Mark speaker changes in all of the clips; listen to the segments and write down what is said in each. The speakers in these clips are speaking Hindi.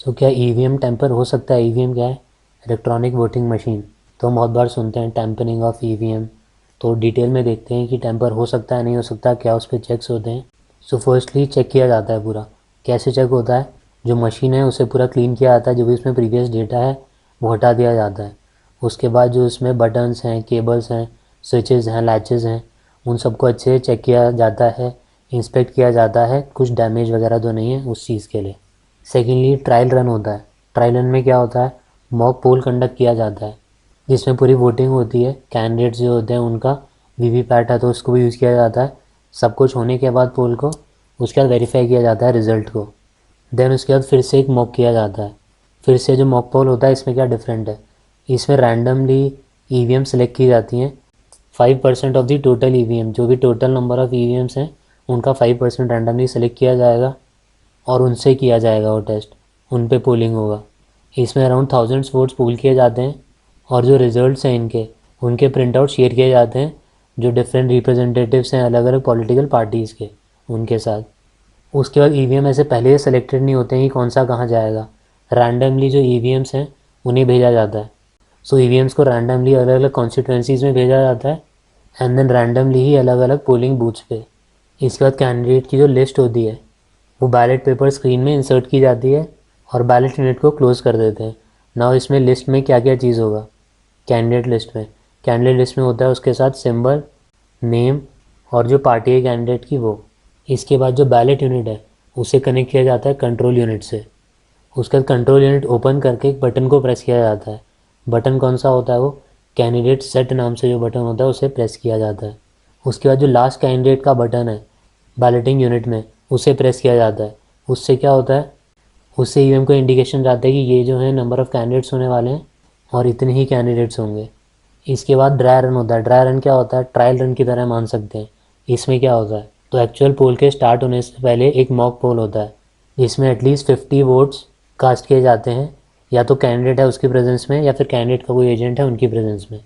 Speaker 1: सो क्या ईवीएम टेम्पर हो सकता है? ईवीएम क्या है? Electronic voting machine. तो हम बहुत बार सुनते हैं टेम्परिंग ऑफ ईवीएम। तो डिटेल में देखते हैं कि टेम्पर हो सकता है नहीं हो सकता, क्या उस पर चेक्स होते हैं। सो फर्स्टली चेक किया जाता है पूरा। कैसे चेक होता है? जो मशीन है उसे पूरा क्लीन किया जाता है, जो भी उसमें प्रीवियस डेटा है वो हटा दिया जाता है। उसके बाद जो उसमें बटन्स हैं, केबल्स हैं, स्विचेस हैं, लैचेस हैं, उन सबको अच्छे से चेक किया जाता है, इंस्पेक्ट किया जाता है, कुछ डैमेज वगैरह तो नहीं है उस चीज़ के लिए। सेकेंडली ट्रायल रन होता है। ट्रायल रन में क्या होता है? मॉक पोल कंडक्ट किया जाता है, जिसमें पूरी वोटिंग होती है। कैंडिडेट्स जो होते हैं उनका वीवीपैट है तो उसको भी यूज़ किया जाता है। सब कुछ होने के बाद पोल को उसके बाद वेरीफाई किया जाता है रिज़ल्ट को। देन उसके बाद फिर से एक मॉक किया जाता है। फिर से जो मॉक पोल होता है इसमें क्या डिफरेंट है? इसमें रैंडमली ईवीएम सेलेक्ट की जाती हैं। 5% ऑफ द टोटल ईवीएम, जो भी टोटल नंबर ऑफ़ ईवीएम्स हैं उनका 5% रैंडमली सेलेक्ट किया जाएगा और उनसे किया जाएगा वो टेस्ट। उन पे पोलिंग होगा। इसमें अराउंड 1000 वोट्स पोल किए जाते हैं और जो रिज़ल्ट्स हैं इनके उनके प्रिंट आउट शेयर किए जाते हैं जो डिफरेंट रिप्रेजेंटेटिव्स हैं अलग अलग पॉलिटिकल पार्टीज़ के, उनके साथ। उसके बाद ईवीएम ऐसे पहले से सेलेक्टेड नहीं होते हैं कि कौन सा कहाँ जाएगा। रैंडमली जो ईवीएम्स हैं उन्हें भेजा जाता है। सो ईवीएम्स को रैंडमली अलग अलग कॉन्स्टिट्यूंसीज़ में भेजा जाता है एंड देन रैंडमली ही अलग अलग पोलिंग बूथ्स पे। इसके बाद कैंडिडेट की जो लिस्ट होती है वो बैलेट पेपर स्क्रीन में इंसर्ट की जाती है और बैलेट यूनिट को क्लोज़ कर देते हैं। नाउ इसमें लिस्ट में क्या क्या चीज़ होगा? कैंडिडेट लिस्ट में होता है उसके साथ सिंबल, नेम और जो पार्टी है कैंडिडेट की वो। इसके बाद जो बैलेट यूनिट है उसे कनेक्ट किया जाता है कंट्रोल यूनिट से। उसके बाद कंट्रोल यूनिट ओपन करके एक बटन को प्रेस किया जाता है। बटन कौन सा होता है? वो कैंडिडेट सेट नाम से जो बटन होता है उसे प्रेस किया जाता है। उसके बाद जो लास्ट कैंडिडेट का बटन है बैलेटिंग यूनिट में उसे प्रेस किया जाता है। उससे क्या होता है? उससे ईवीएम को इंडिकेशन जाता है कि ये जो है नंबर ऑफ़ कैंडिडेट्स होने वाले हैं और इतने ही कैंडिडेट्स होंगे। इसके बाद ड्राई रन होता है। ड्राई रन क्या होता है? ट्रायल रन की तरह मान सकते हैं। इसमें क्या होता है? तो एक्चुअल पोल के स्टार्ट होने से पहले एक मॉक पोल होता है जिसमें एटलीस्ट 50 वोट्स कास्ट किए जाते हैं, या तो कैंडिडेट है उसकी प्रेजेंस में या फिर कैंडिडेट का कोई एजेंट है उनकी प्रेजेंस में।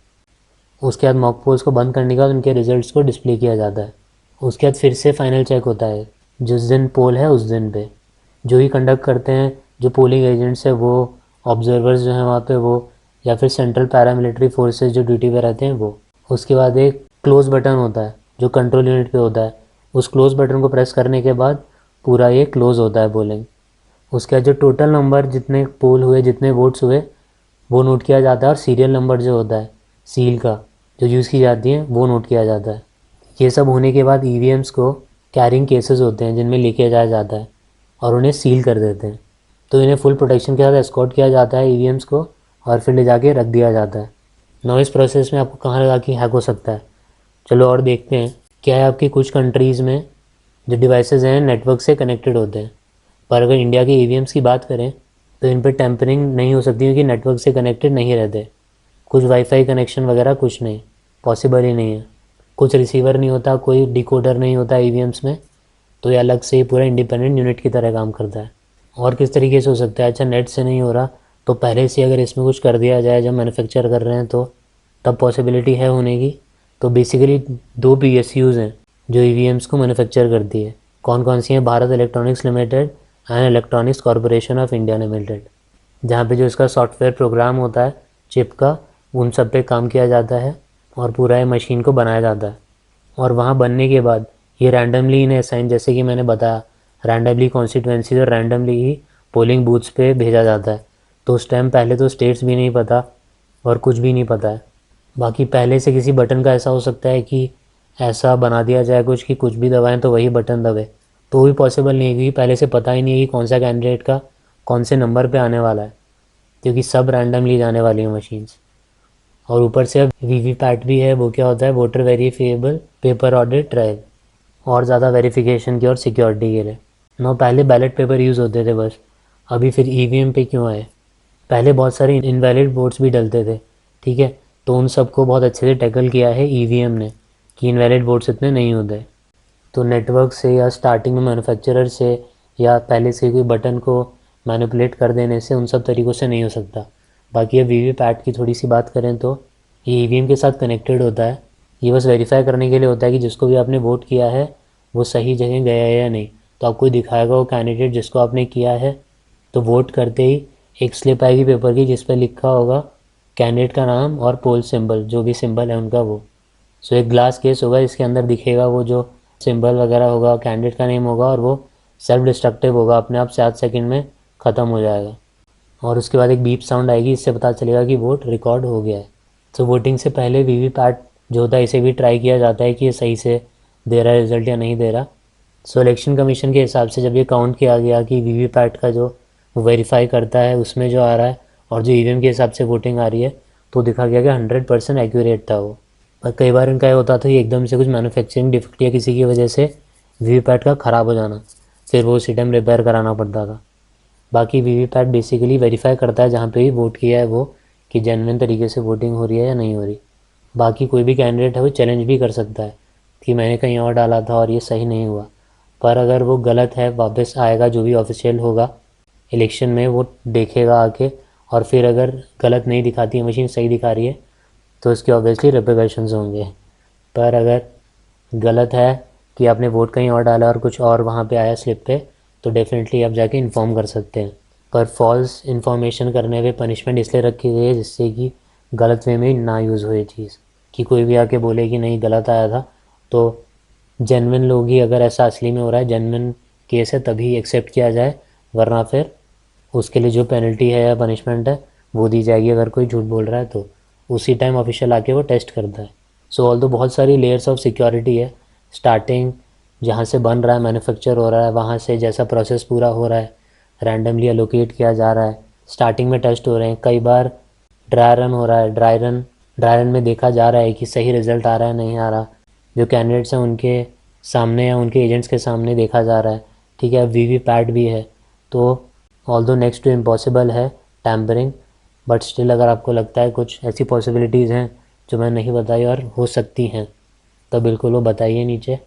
Speaker 1: उसके बाद मॉक पोल्स को बंद करने के बाद उनके रिजल्ट्स को डिस्प्ले किया जाता है। उसके बाद फिर से फाइनल चेक होता है जिस दिन पोल है उस दिन पे। जो ही कंडक्ट करते हैं जो पोलिंग एजेंट्स है वो, ऑब्जर्वर्स जो हैं वहाँ पे वो, या फिर सेंट्रल पैरामिलिट्री फोर्सेस जो ड्यूटी पे रहते हैं वो। उसके बाद एक क्लोज़ बटन होता है जो कंट्रोल यूनिट पे होता है। उस क्लोज़ बटन को प्रेस करने के बाद पूरा ये क्लोज़ होता है पोलिंग। उसके बाद जो टोटल नंबर जितने पोल हुए, जितने वोट्स हुए, वो नोट किया जाता है और सीरियल नंबर जो होता है सील का जो यूज़ की जाती है वो नोट किया जाता है। ये सब होने के बाद ईवीएम्स को कैरिंग केसेस होते हैं जिनमें लेके जाया जाता है और उन्हें सील कर देते हैं। तो इन्हें फुल प्रोटेक्शन के साथ एस्कॉर्ट किया जाता है ईवीएम्स को और फिर ले जाके रख दिया जाता है। नौ इस प्रोसेस में आपको कहाँ लगा कि हैक हो सकता है? चलो और देखते हैं। क्या है आपकी कुछ कंट्रीज़ में जो डिवाइसेस हैं नेटवर्क से कनेक्टेड होते हैं, पर अगर इंडिया के ईवीएम्स की बात करें तो इन पर टेम्परिंग नहीं हो सकती क्योंकि नेटवर्क से कनेक्टेड नहीं रहते। कुछ वाईफाई कनेक्शन वगैरह कुछ नहीं, पॉसिबल ही नहीं है। कुछ रिसीवर नहीं होता, कोई डिकोडर नहीं होता ईवीएम्स में, तो ये अलग से पूरा इंडिपेंडेंट यूनिट की तरह काम करता है। और किस तरीके से हो सकता है? अच्छा, नेट से नहीं हो रहा तो पहले से अगर इसमें कुछ कर दिया जाए जब मैन्युफैक्चर कर रहे हैं तो तब पॉसिबिलिटी है होने की। तो बेसिकली दो पीएसयूज़ हैं जो ईवीएम्स को मैन्युफैक्चर करती है। कौन कौन सी हैं? Bharat electronics limited and electronics corporation of India limited. जहाँ पे जो इसका सॉफ्टवेयर प्रोग्राम होता है चिप का, उन सब पे काम किया जाता है और पूरा ये मशीन को बनाया जाता है। और वहाँ बनने के बाद ये रैंडमली इन्हें असाइन, जैसे कि मैंने बताया, रैंडमली कॉन्स्टिट्यूंसीज और रैंडमली ही पोलिंग बूथ्स पे भेजा जाता है। तो उस टाइम पहले तो स्टेट्स भी नहीं पता और कुछ भी नहीं पता है। बाकी पहले से किसी बटन का ऐसा हो सकता है कि ऐसा बना दिया जाए कुछ कि कुछ भी दबाएं तो वही बटन दबे, तो भी पॉसिबल नहीं है क्योंकि पहले से पता ही नहीं है कि कौन सा कैंडिडेट का कौन से नंबर पे आने वाला है, क्योंकि सब रैंडमली जाने वाली हैं मशीन्स। और ऊपर से अब वीवीपैट भी है। वो क्या होता है? Voter verifiable paper audit trial, और ज़्यादा वेरिफिकेशन की और सिक्योरिटी के लिए। ना पहले बैलेट पेपर यूज़ होते थे बस, अभी फिर ईवीएम पे क्यों आए? पहले बहुत सारे इनवैलिड वोट्स भी डलते थे, ठीक है, तो उन सबको बहुत अच्छे से टैकल किया है ईवीएम ने कि इनवैलिड वोट्स इतने नहीं होते। तो नेटवर्क से या स्टार्टिंग में मैन्युफैक्चरर से या पहले से कोई बटन को मैनिपुलेट कर देने से उन सब तरीक़ों से नहीं हो सकता। बाकी अब वीवीपैट की थोड़ी सी बात करें तो ये ईवीएम के साथ कनेक्टेड होता है। ये बस वेरीफाई करने के लिए होता है कि जिसको भी आपने वोट किया है वो सही जगह गया है या नहीं। तो आपको दिखाएगा वो कैंडिडेट जिसको आपने किया है तो वोट करते ही एक स्लिप आएगी पेपर की जिस पर लिखा होगा कैंडिडेट का नाम और पोल सिंबल, जो भी सिंबल है उनका वो। सो एक ग्लास केस होगा, इसके अंदर दिखेगा वो जो सिंबल वगैरह होगा, कैंडिडेट का नेम होगा और वो सेल्फ डिस्ट्रक्टिव होगा, अपने आप 7 सेकंड में ख़त्म हो जाएगा। और उसके बाद एक बीप साउंड आएगी, इससे पता चलेगा कि वोट रिकॉर्ड हो गया है। तो वोटिंग से पहले वीवीपैट जो होता है इसे भी ट्राई किया जाता है कि ये सही से दे रहा है रिज़ल्ट या नहीं दे रहा। सो इलेक्शन कमीशन के हिसाब से जब ये काउंट किया गया कि वीवीपैट का जो वेरीफाई करता है उसमें जो आ रहा है और जो ईवीएम के हिसाब से वोटिंग आ रही है, तो देखा गया कि 100% एक्यूरेट था वो। पर कई बार इनका ये होता था कि एकदम से कुछ मैन्युफैक्चरिंग डिफेक्ट या किसी की वजह से वीवीपैट का ख़राब हो जाना, फिर वो उसी टाइम रिपेयर कराना पड़ता था। बाकी वीवीपैट बेसिकली वेरीफाई करता है जहाँ पे भी वोट किया है वो, कि जेन्युइन तरीके से वोटिंग हो रही है या नहीं हो रही। बाकी कोई भी कैंडिडेट है वो चैलेंज भी कर सकता है कि मैंने कहीं और डाला था और ये सही नहीं हुआ। पर अगर वो गलत है, वापस आएगा, जो भी ऑफिशियल होगा इलेक्शन में वो देखेगा आके, और फिर अगर गलत नहीं दिखाती है मशीन, सही दिखा रही है, तो उसके ऑब्वियसली रिपरकशंस होंगे। पर अगर गलत है कि आपने वोट कहीं और डाला और कुछ और वहाँ पे आया स्लिप पे, तो डेफिनेटली आप जाके इन्फॉर्म कर सकते हैं। पर फॉल्स इन्फॉर्मेशन करने पे पनिशमेंट इसलिए रखी गई है जिससे कि गलत वे में ना यूज़ हो ये चीज़, कि कोई भी आके बोले कि नहीं गलत आया था, तो जेन्युइन लोग ही, अगर ऐसा असली में हो रहा है जेन्युइन केस है तभी एक्सेप्ट किया जाए, वरना फिर उसके लिए जो पेनल्टी है या पनिशमेंट है वो दी जाएगी अगर कोई झूठ बोल रहा है तो। उसी टाइम ऑफिशियल आके वो टेस्ट करता है। सो ऑल तो बहुत सारी लेयर्स ऑफ सिक्योरिटी है। स्टार्टिंग जहाँ से बन रहा है, मैन्युफैक्चर हो रहा है, वहाँ से जैसा प्रोसेस पूरा हो रहा है, रैंडमली एलोकेट किया जा रहा है, स्टार्टिंग में टेस्ट हो रहे हैं, कई बार ड्राई रन हो रहा है, ड्राई रन में देखा जा रहा है कि सही रिज़ल्ट आ रहा है नहीं आ रहा, जो कैंडिडेट्स हैं उनके सामने या उनके एजेंट्स के सामने देखा जा रहा है। ठीक है, वीवीपैट भी है। तो ऑल्दो नेक्स्ट टू इम्पॉसिबल है टैम्परिंग, बट स्टिल अगर आपको लगता है कुछ ऐसी पॉसिबिलिटीज़ हैं जो मैंने नहीं बताई और हो सकती हैं, तो बिल्कुल वो बताइए नीचे।